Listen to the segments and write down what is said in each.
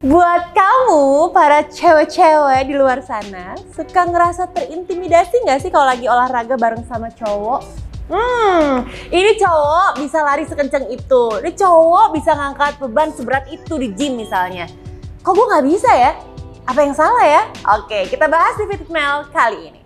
Buat kamu, para cewek-cewek di luar sana, suka ngerasa terintimidasi nggak sih kalau lagi olahraga bareng sama cowok? Ini cowok bisa lari sekencang itu, ini cowok bisa ngangkat beban seberat itu di gym misalnya. Kok gue nggak bisa ya? Apa yang salah ya? Oke, kita bahas di Fit with Mel kali ini.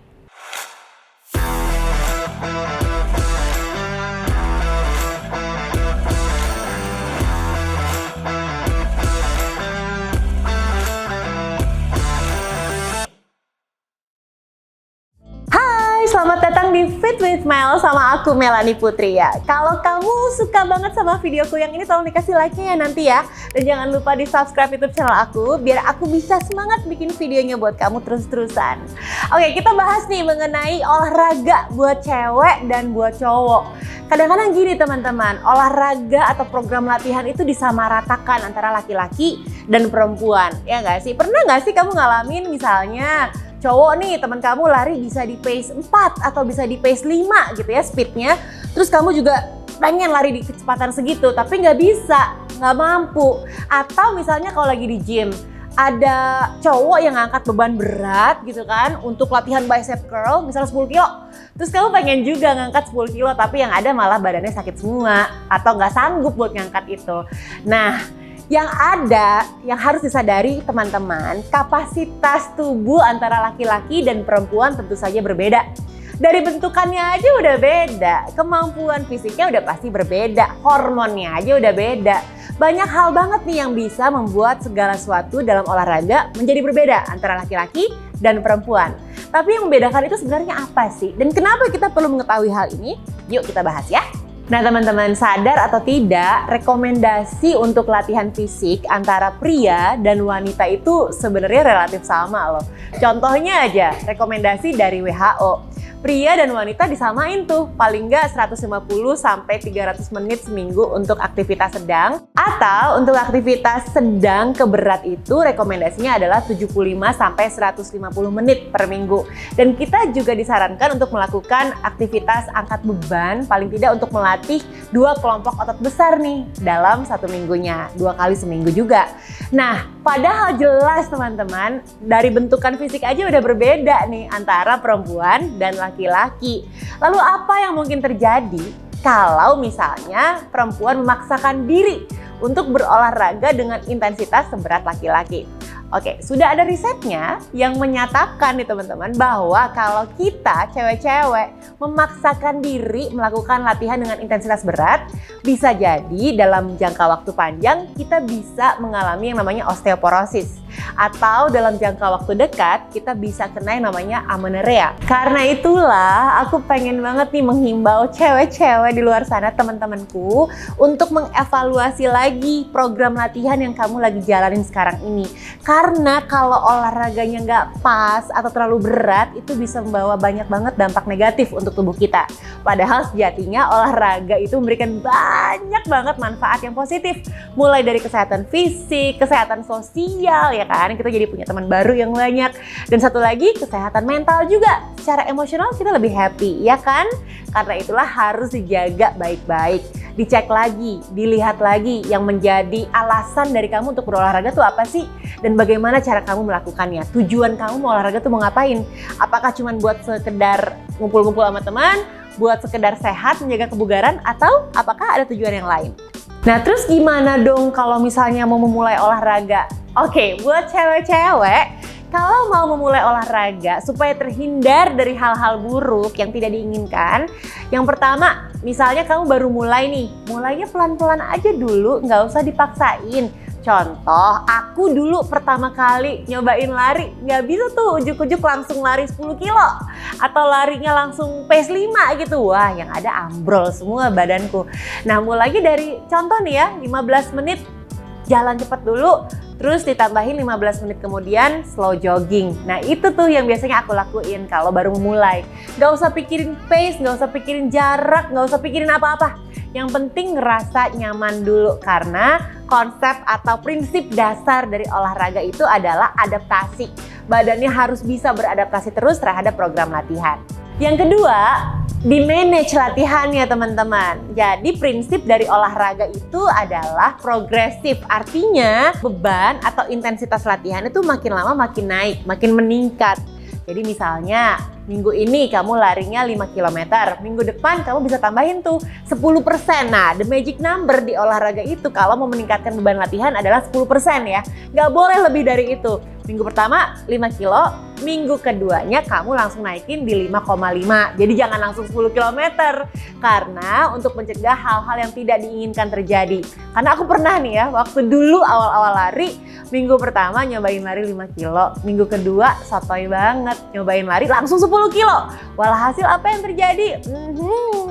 Selamat datang di Fit with Mel sama aku Melanie Putri ya. Kalau kamu suka banget sama videoku yang ini, tolong dikasih like-nya ya nanti ya. Dan jangan lupa di subscribe YouTube channel aku biar aku bisa semangat bikin videonya buat kamu terus-terusan. Oke, kita bahas nih mengenai olahraga buat cewek dan buat cowok. Kadang-kadang gini teman-teman, olahraga atau program latihan itu disamaratakan antara laki-laki dan perempuan. Ya nggak sih? Pernah nggak sih kamu ngalamin misalnya cowok nih, teman kamu lari bisa di pace 4 atau bisa di pace 5 gitu ya speednya. Terus kamu juga pengen lari di kecepatan segitu tapi nggak bisa, nggak mampu. Atau misalnya kalau lagi di gym, ada cowok yang ngangkat beban berat gitu kan untuk latihan bicep curl misalnya 10 kilo. Terus kamu pengen juga ngangkat 10 kilo tapi yang ada malah badannya sakit semua atau nggak sanggup buat ngangkat itu. Nah, yang ada, yang harus disadari teman-teman, kapasitas tubuh antara laki-laki dan perempuan tentu saja berbeda. Dari bentukannya aja udah beda, kemampuan fisiknya udah pasti berbeda, hormonnya aja udah beda. Banyak hal banget nih yang bisa membuat segala sesuatu dalam olahraga menjadi berbeda antara laki-laki dan perempuan. Tapi yang membedakan itu sebenarnya apa sih? Dan kenapa kita perlu mengetahui hal ini? Yuk kita bahas ya. Nah teman-teman, sadar atau tidak, rekomendasi untuk latihan fisik antara pria dan wanita itu sebenarnya relatif sama loh. Contohnya aja, rekomendasi dari WHO. Pria dan wanita disamain tuh, paling nggak 150 sampai 300 menit seminggu untuk aktivitas sedang. Atau untuk aktivitas sedang ke berat itu rekomendasinya adalah 75 sampai 150 menit per minggu. Dan kita juga disarankan untuk melakukan aktivitas angkat beban paling tidak untuk melatih 2 kelompok otot besar nih dalam 1 minggunya, 2 kali seminggu juga. Nah, padahal jelas teman-teman, dari bentukan fisik aja udah berbeda nih antara perempuan dan laki-laki. Lalu apa yang mungkin terjadi kalau misalnya perempuan memaksakan diri untuk berolahraga dengan intensitas seberat laki-laki? Oke, sudah ada risetnya yang menyatakan nih teman-teman bahwa kalau kita cewek-cewek memaksakan diri melakukan latihan dengan intensitas berat, bisa jadi dalam jangka waktu panjang kita bisa mengalami yang namanya osteoporosis. Atau dalam jangka waktu dekat kita bisa kena yang namanya amenorrhea. Karena itulah aku pengen banget nih menghimbau cewek-cewek di luar sana teman-temanku untuk mengevaluasi lagi program latihan yang kamu lagi jalanin sekarang ini. Karena kalau olahraganya nggak pas atau terlalu berat itu bisa membawa banyak banget dampak negatif untuk tubuh kita. Padahal sejatinya olahraga itu memberikan banyak banget manfaat yang positif. Mulai dari kesehatan fisik, kesehatan sosial ya kan, kita jadi punya teman baru yang banyak. Dan satu lagi, kesehatan mental juga. Secara emosional kita lebih happy, ya kan? Karena itulah harus dijaga baik-baik. Dicek lagi, dilihat lagi yang menjadi alasan dari kamu untuk berolahraga tuh apa sih? Dan bagaimana cara kamu melakukannya? Tujuan kamu mau olahraga tuh mau ngapain? Apakah cuma buat sekedar ngumpul-ngumpul sama teman? Buat sekedar sehat, menjaga kebugaran? Atau apakah ada tujuan yang lain? Nah terus gimana dong kalau misalnya mau memulai olahraga? Oke, buat cewek-cewek, kalau mau memulai olahraga supaya terhindar dari hal-hal buruk yang tidak diinginkan, yang pertama, misalnya kamu baru mulai nih, mulainya pelan-pelan aja dulu, nggak usah dipaksain. Contoh, aku dulu pertama kali nyobain lari, nggak bisa tuh ujuk-ujuk langsung lari 10 kilo. Atau larinya langsung pace 5 gitu. Wah, yang ada ambrol semua badanku. Nah, mulai dari contoh nih ya, 15 menit jalan cepat dulu. Terus ditambahin 15 menit kemudian slow jogging. Nah itu tuh yang biasanya aku lakuin kalau baru memulai. Gak usah pikirin pace, gak usah pikirin jarak, gak usah pikirin apa-apa. Yang penting ngerasa nyaman dulu karena konsep atau prinsip dasar dari olahraga itu adalah adaptasi. Badannya harus bisa beradaptasi terus terhadap program latihan. Yang kedua, di manage latihannya teman-teman. Jadi prinsip dari olahraga itu adalah progresif, artinya beban atau intensitas latihan itu makin lama makin naik, makin meningkat. Jadi misalnya minggu ini kamu larinya 5 km, minggu depan kamu bisa tambahin tuh 10%. Nah, the magic number di olahraga itu kalau mau meningkatkan beban latihan adalah 10% ya. Nggak boleh lebih dari itu. Minggu pertama 5 kilo, minggu keduanya kamu langsung naikin di 5,5. Jadi jangan langsung 10 km. Karena untuk mencegah hal-hal yang tidak diinginkan terjadi. Karena aku pernah nih ya, waktu dulu awal-awal lari, minggu pertama nyobain lari 5 kilo, minggu kedua sotoy banget, nyobain lari langsung 10 kilo. Walhasil apa yang terjadi?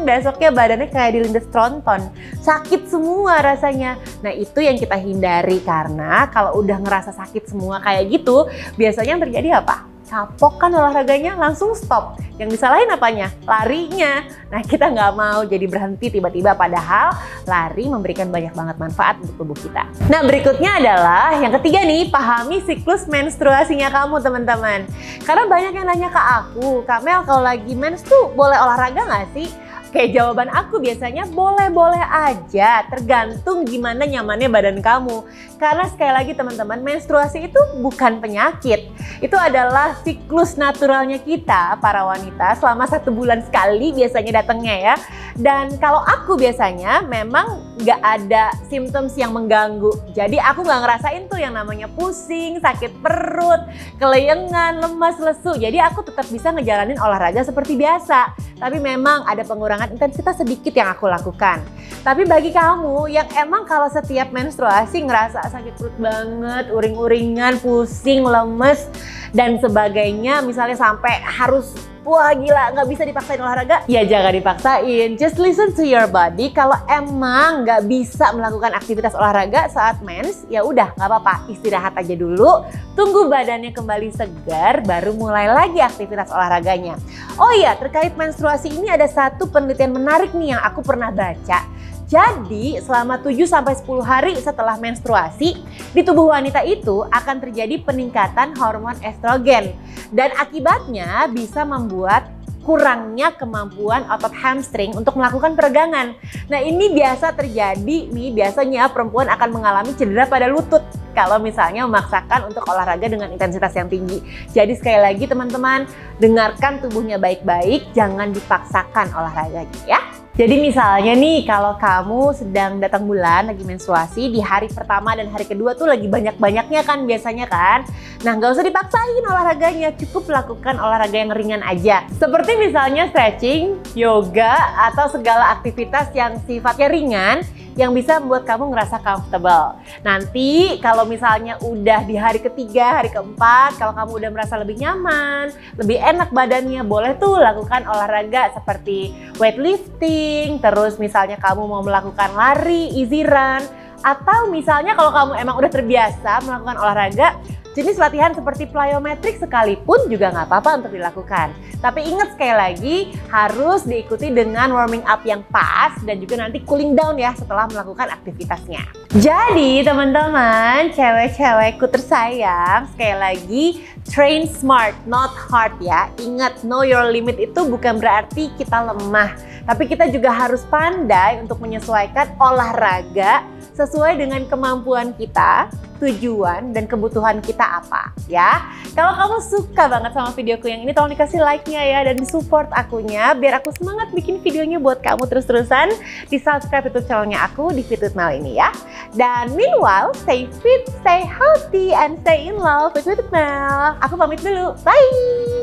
Besoknya badannya kayak dilindas tronton. Sakit semua rasanya. Nah itu yang kita hindari karena kalau udah ngerasa sakit semua kayak gitu, biasanya yang terjadi apa? Kapok kan olahraganya, langsung stop. Yang disalahin apanya? Larinya. Nah kita nggak mau jadi berhenti tiba-tiba, padahal lari memberikan banyak banget manfaat untuk tubuh kita. Nah berikutnya adalah yang ketiga nih, pahami siklus menstruasinya kamu teman-teman. Karena banyak yang nanya ke aku, Kak Mel kalau lagi mens tuh boleh olahraga nggak sih? Oke, jawaban aku biasanya boleh-boleh aja, tergantung gimana nyamannya badan kamu. Karena sekali lagi teman-teman, menstruasi itu bukan penyakit. Itu adalah siklus naturalnya kita, para wanita, selama 1 bulan sekali biasanya datangnya ya. Dan kalau aku biasanya memang nggak ada symptoms yang mengganggu. Jadi aku nggak ngerasain tuh yang namanya pusing, sakit perut, keleyengan, lemas, lesu. Jadi aku tetap bisa ngejalanin olahraga seperti biasa. Tapi memang ada pengurangan intensitas sedikit yang aku lakukan. Tapi bagi kamu yang emang kalau setiap menstruasi ngerasa sakit perut banget, uring-uringan, pusing, lemes, dan sebagainya, misalnya sampai harus wah gila nggak bisa dipaksain olahraga, ya jangan dipaksain. Just listen to your body. Kalau emang nggak bisa melakukan aktivitas olahraga saat mens, ya udah nggak apa-apa, istirahat aja dulu. Tunggu badannya kembali segar, baru mulai lagi aktivitas olahraganya. Oh iya, terkait menstruasi ini ada satu penelitian menarik nih yang aku pernah baca. Jadi selama 7-10 hari setelah menstruasi, di tubuh wanita itu akan terjadi peningkatan hormon estrogen. Dan akibatnya bisa membuat kurangnya kemampuan otot hamstring untuk melakukan peregangan. Nah ini biasa terjadi nih, biasanya perempuan akan mengalami cedera pada lutut kalau misalnya memaksakan untuk olahraga dengan intensitas yang tinggi. Jadi sekali lagi teman-teman, dengarkan tubuhnya baik-baik, jangan dipaksakan olahraganya ya. Jadi misalnya nih kalau kamu sedang datang bulan lagi menstruasi, di hari pertama dan hari kedua tuh lagi banyak-banyaknya kan biasanya kan. Nah nggak usah dipaksain olahraganya, cukup lakukan olahraga yang ringan aja. Seperti misalnya stretching, yoga, atau segala aktivitas yang sifatnya ringan yang bisa membuat kamu ngerasa comfortable. Nanti kalau misalnya udah di hari ketiga, hari keempat, kalau kamu udah merasa lebih nyaman, lebih enak badannya, boleh tuh lakukan olahraga seperti weightlifting, terus misalnya kamu mau melakukan lari, easy run, atau misalnya kalau kamu emang udah terbiasa melakukan olahraga, jenis latihan seperti plyometric sekalipun juga nggak apa-apa untuk dilakukan. Tapi ingat sekali lagi, harus diikuti dengan warming up yang pas dan juga nanti cooling down ya setelah melakukan aktivitasnya. Jadi teman-teman, cewek-cewekku tersayang, sekali lagi train smart, not hard ya. Ingat, know your limit itu bukan berarti kita lemah. Tapi kita juga harus pandai untuk menyesuaikan olahraga sesuai dengan kemampuan kita, tujuan, dan kebutuhan kita apa ya. Kalau kamu suka banget sama videoku yang ini, tolong dikasih like-nya ya dan support akunya biar aku semangat bikin videonya buat kamu terus-terusan. Di subscribe YouTube channelnya aku di Fit with Mel ini ya. Dan meanwhile, stay fit, stay healthy, and stay in love with Mel. Aku pamit dulu, bye!